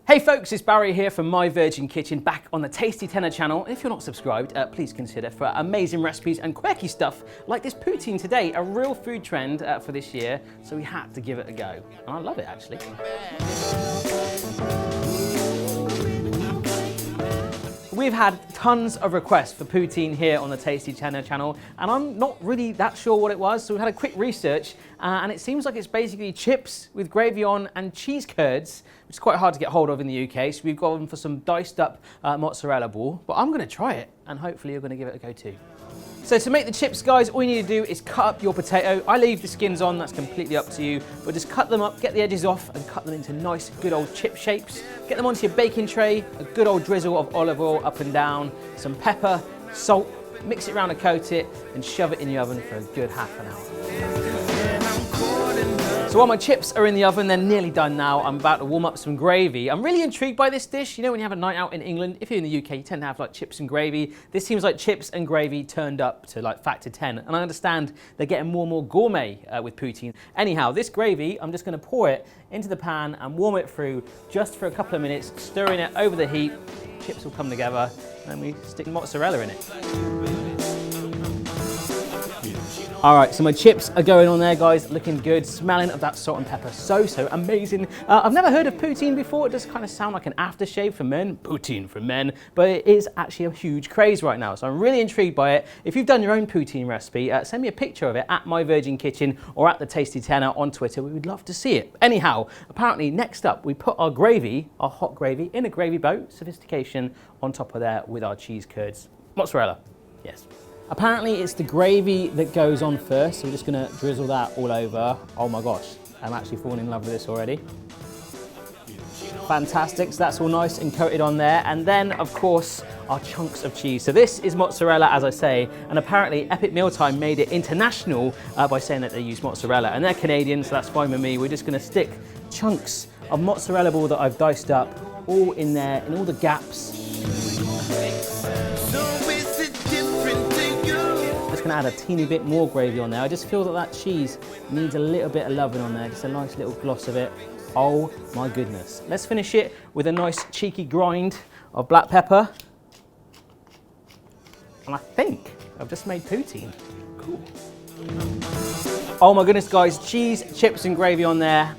Hey folks, it's Barry here from My Virgin Kitchen, back on the Tasty Tenor channel. If you're not subscribed, please consider for amazing recipes and quirky stuff like this poutine today, a real food trend for this year, so we had to give it a go. And I love it actually. We've had tons of requests for poutine here on the Tasty Tenor channel, and I'm not really that sure what it was, so we had a quick research, and it seems like it's basically chips with gravy on and cheese curds, which is quite hard to get hold of in the UK, so we've gone for some diced up mozzarella ball, but I'm gonna try it, and hopefully you're gonna give it a go too. So to make the chips, guys, all you need to do is cut up your potato. I leave the skins on, that's completely up to you, but just cut them up, get the edges off, and cut them into nice, good old chip shapes. Get them onto your baking tray, a good old drizzle of olive oil up and down, some pepper, salt, mix it around and coat it, and shove it in the oven for a good half an hour. So while my chips are in the oven, they're nearly done now. I'm about to warm up some gravy. I'm really intrigued by this dish. You know, when you have a night out in England, if you're in the UK, you tend to have like chips and gravy. This seems like chips and gravy turned up to like factor 10. And I understand they're getting more and more gourmet with poutine. Anyhow, this gravy, I'm just gonna pour it into the pan and warm it through just for a couple of minutes, stirring it over the heat. Chips will come together, and then we stick mozzarella in it. All right, so my chips are going on there, guys, looking good, smelling of that salt and pepper, so amazing. I've never heard of poutine before. It does kind of sound like an aftershave for men, poutine for men, but it is actually a huge craze right now, so I'm really intrigued by it. If you've done your own poutine recipe, send me a picture of it at My Virgin Kitchen or at the Tasty Tenor on Twitter. We would love to see it. Anyhow, apparently next up, we put our gravy, our hot gravy, in a gravy boat, sophistication, on top of there with our cheese curds. Mozzarella, yes. Apparently it's the gravy that goes on first, so we're just gonna drizzle that all over. Oh my gosh, I'm actually falling in love with this already. Fantastic, so that's all nice and coated on there. And then, of course, our chunks of cheese. So this is mozzarella, as I say, and apparently Epic Mealtime made it international by saying that they use mozzarella. And they're Canadian, so that's fine with me. We're just gonna stick chunks of mozzarella ball that I've diced up all in there, in all the gaps. Gonna add a teeny bit more gravy on there. I just feel that that cheese needs a little bit of loving on there, just a nice little gloss of it. Oh my goodness. Let's finish it with a nice cheeky grind of black pepper. And I think I've just made poutine. Cool. Oh my goodness, guys, cheese, chips and gravy on there.